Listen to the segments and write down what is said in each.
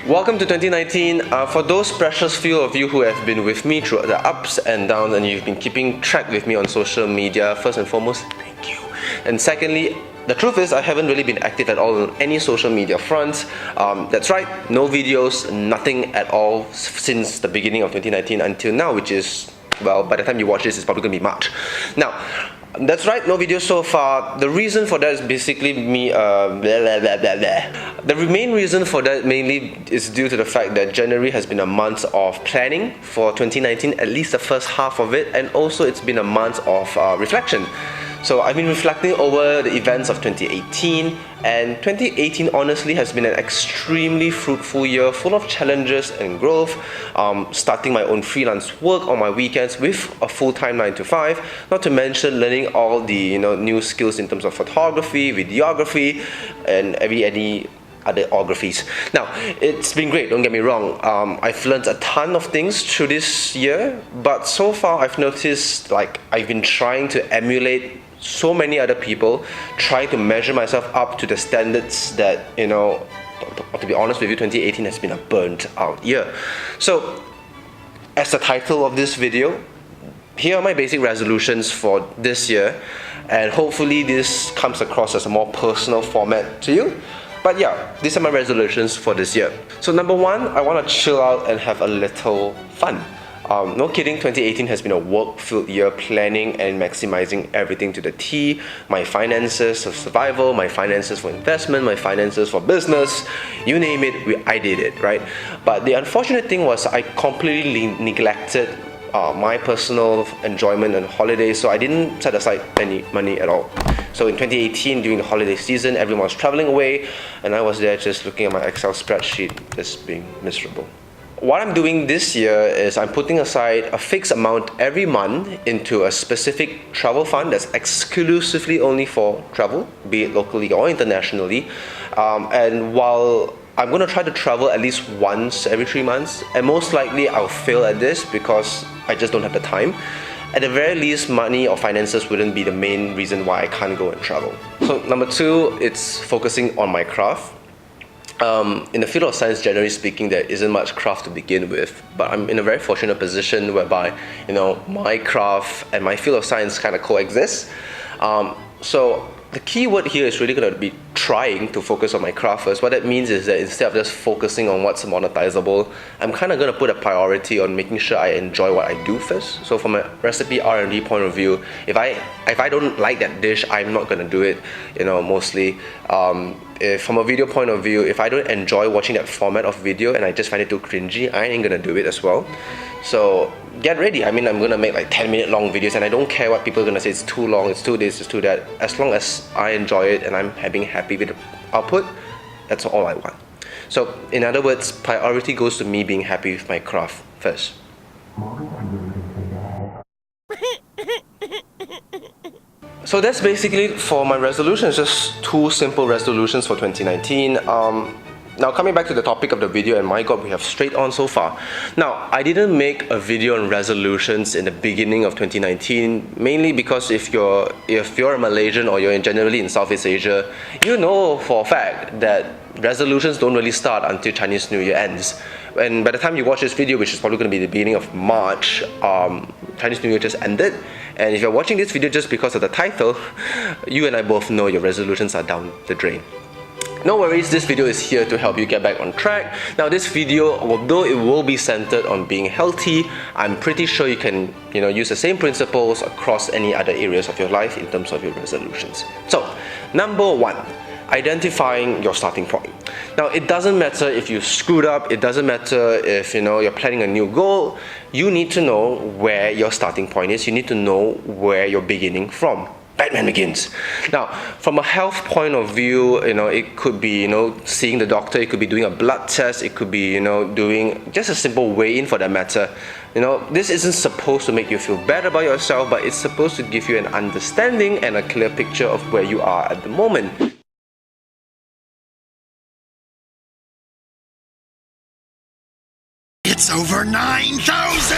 Welcome to 2019. For those precious few of you who have been with me through the ups and downs and you've been keeping track with me on social media, first and foremost, thank you. And secondly, the truth is I haven't really been active at all on any social media fronts. That's right, no videos, nothing at all since the beginning of 2019 until now, which is, well, by the time you watch this, it's probably going to be March. Now, that's right, no videos so far. The reason for that is basically me blah, blah, blah, blah, blah. The main reason for that mainly is due to the fact that January has been a month of planning for 2019, at least the first half of it, and also it's been a month of reflection. So I've been reflecting over the events of 2018, and 2018 honestly has been an extremely fruitful year, full of challenges and growth. Starting my own freelance work on my weekends with a full-time 9 to 5, not to mention learning all the new skills in terms of photography, videography, and any other orographies. Now, it's been great, don't get me wrong. I've learned a ton of things through this year, but so far I've noticed I've been trying to emulate so many other people, trying to measure myself up to the standards that, to be honest with you, 2018 has been a burnt out year. So, as the title of this video, here are my basic resolutions for this year, and hopefully this comes across as a more personal format to you. But yeah, these are my resolutions for this year. So number one, I want to chill out and have a little fun. No kidding, 2018 has been a work-filled year, planning and maximizing everything to the T. My finances for survival, my finances for investment, my finances for business, you name it, I did it, right? But the unfortunate thing was I completely neglected my personal enjoyment and holidays, so I didn't set aside any money at all. So in 2018, during the holiday season, everyone was traveling away, and I was there just looking at my Excel spreadsheet, just being miserable. What I'm doing this year is I'm putting aside a fixed amount every month into a specific travel fund that's exclusively only for travel, be it locally or internationally. And while I'm going to try to travel at least once every 3 months, and most likely I'll fail at this because I just don't have the time. At the very least, money or finances wouldn't be the main reason why I can't go and travel. So number two, it's focusing on my craft. In the field of science, generally speaking, there isn't much craft to begin with, but I'm in a very fortunate position whereby, my craft and my field of science kind of coexist. So the key word here is really going to be trying to focus on my craft first. What that means is that instead of just focusing on what's monetizable, I'm kind of going to put a priority on making sure I enjoy what I do first. So from a recipe R&D point of view, if I don't like that dish, I'm not going to do it, mostly. If from a video point of view, if I don't enjoy watching that format of video and I just find it too cringy, I ain't gonna do it as well. So get ready. I'm gonna make 10-minute long videos, and I don't care what people are gonna say, it's too long, it's too this, it's too that. As long as I enjoy it and I'm being happy with the output, that's all I want. So in other words, priority goes to me being happy with my craft first. So that's basically for my resolutions, just 2 simple resolutions for 2019. Now coming back to the topic of the video, and my god, we have straight on so far. Now, I didn't make a video on resolutions in the beginning of 2019, mainly because if you're a Malaysian or you're generally in Southeast Asia, you know for a fact that resolutions don't really start until Chinese New Year ends. And by the time you watch this video, which is probably going to be the beginning of March, Chinese New Year just ended. And if you're watching this video just because of the title, you and I both know your resolutions are down the drain. No worries, this video is here to help you get back on track. Now this video, although it will be centered on being healthy, I'm pretty sure you can use the same principles across any other areas of your life in terms of your resolutions. So, number 1. Identifying your starting point. Now, it doesn't matter if you screwed up, it doesn't matter if you're planning a new goal. You need to know where your starting point is. You need to know where you're beginning from. Batman Begins. Now, from a health point of view, it could be seeing the doctor, it could be doing a blood test, it could be doing just a simple weigh-in for that matter. This isn't supposed to make you feel better about yourself, but it's supposed to give you an understanding and a clear picture of where you are at the moment. It's over 9,000!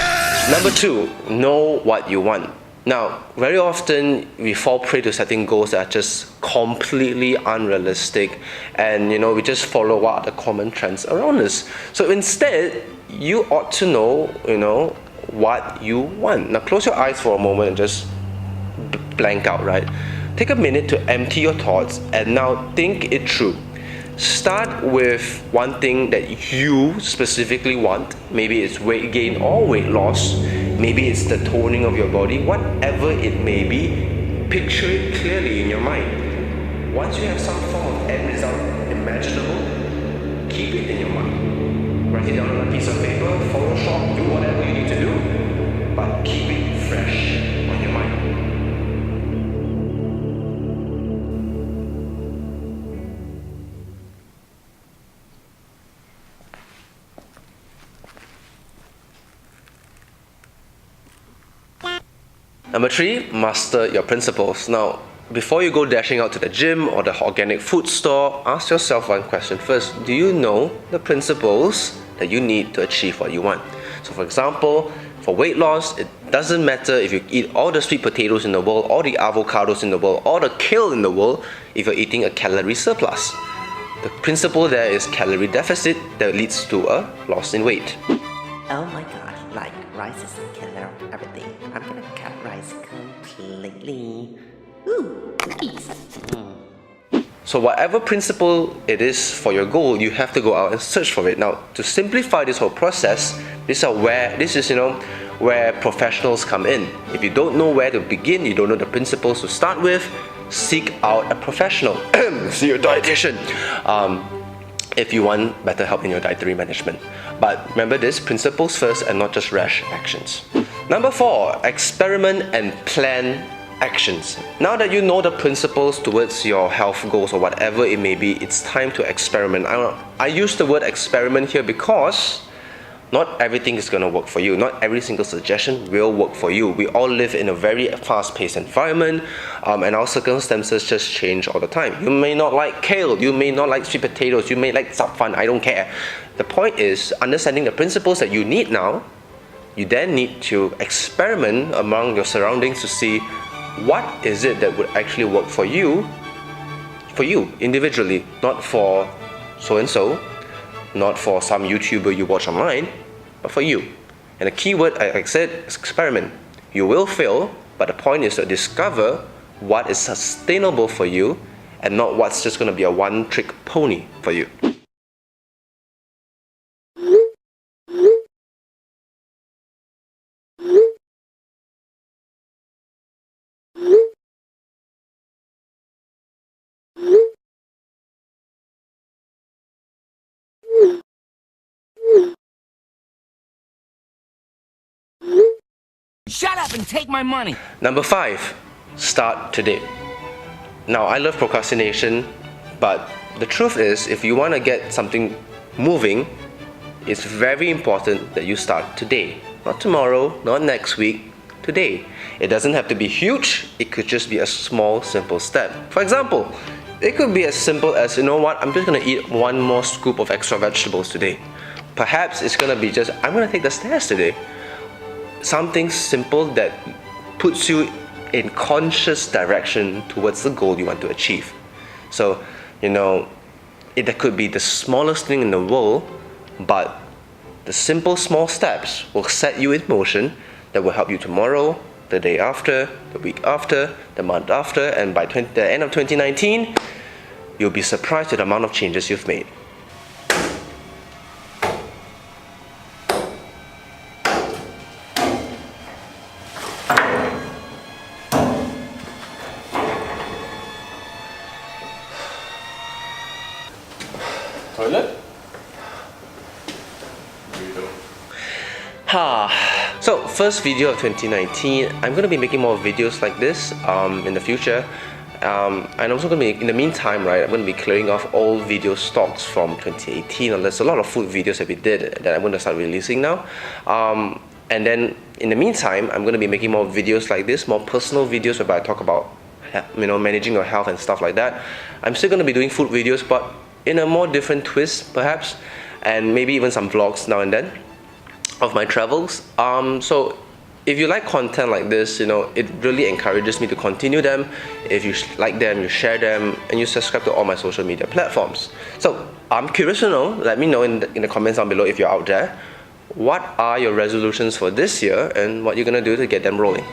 Number 2, know what you want. Now, very often we fall prey to setting goals that are just completely unrealistic, and we just follow what are the common trends around us. So instead, you ought to know, what you want. Now close your eyes for a moment and just blank out, right? Take a minute to empty your thoughts and now think it through. Start with one thing that you specifically want. Maybe it's weight gain or weight loss. Maybe it's the toning of your body. Whatever it may be, picture it clearly in your mind. Once you have some form of end result imaginable, keep it in your mind. Write it down on a piece of paper, Photoshop, do whatever you need to do, but keep it fresh on your mind. Number 3, master your principles. Now, before you go dashing out to the gym or the organic food store, ask yourself one question first. Do you know the principles that you need to achieve what you want? So for example, for weight loss, it doesn't matter if you eat all the sweet potatoes in the world, all the avocados in the world, all the kale in the world, if you're eating a calorie surplus. The principle there is calorie deficit that leads to a loss in weight. Oh my gosh, like rice is the killer of everything. I'm gonna cut rice completely. Ooh, cookies. So whatever principle it is for your goal, you have to go out and search for it. Now, to simplify this whole process, this is where professionals come in. If you don't know where to begin, you don't know the principles to start with, seek out a professional. See your dietitian. If you want better help in your dietary management. But remember this, principles first and not just rash actions. Number 4, experiment and plan actions. Now that you know the principles towards your health goals or whatever it may be, it's time to experiment. I use the word experiment here because not everything is going to work for you. Not every single suggestion will work for you. We all live in a very fast-paced environment, and our circumstances just change all the time. You may not like kale, you may not like sweet potatoes, you may like sapfan, I don't care. The point is, understanding the principles that you need now, you then need to experiment among your surroundings to see what is it that would actually work for you individually, not for so-and-so, not for some YouTuber you watch online, but for you. And the key word, like I said, is experiment. You will fail, but the point is to discover what is sustainable for you and not what's just going to be a one-trick pony for you. Shut up and take my money! Number 5, start today. Now, I love procrastination, but the truth is, if you want to get something moving, it's very important that you start today. Not tomorrow, not next week, today. It doesn't have to be huge, it could just be a small, simple step. For example, it could be as simple as, you know what, I'm just going to eat one more scoop of extra vegetables today. Perhaps it's going to be just, I'm going to take the stairs today. Something simple that puts you in conscious direction towards the goal you want to achieve. So, it could be the smallest thing in the world, but the simple small steps will set you in motion that will help you tomorrow, the day after, the week after, the month after, and by the end of 2019, you'll be surprised at the amount of changes you've made. Toilet? So first video of 2019. I'm going to be making more videos like this in the future, and I'm also going to be, in the meantime, right, I'm going to be clearing off old video stocks from 2018, and there's a lot of food videos that we did that I'm going to start releasing now, and then in the meantime I'm going to be making more videos like this, more personal videos where I talk about managing your health and stuff like that. I'm still going to be doing food videos, but in a more different twist perhaps, and maybe even some vlogs now and then of my travels. So if you like content like this, it really encourages me to continue them. If you like them, you share them, and you subscribe to all my social media platforms. So I'm curious to know, let me know in the comments down below if you're out there, what are your resolutions for this year and what you're gonna do to get them rolling.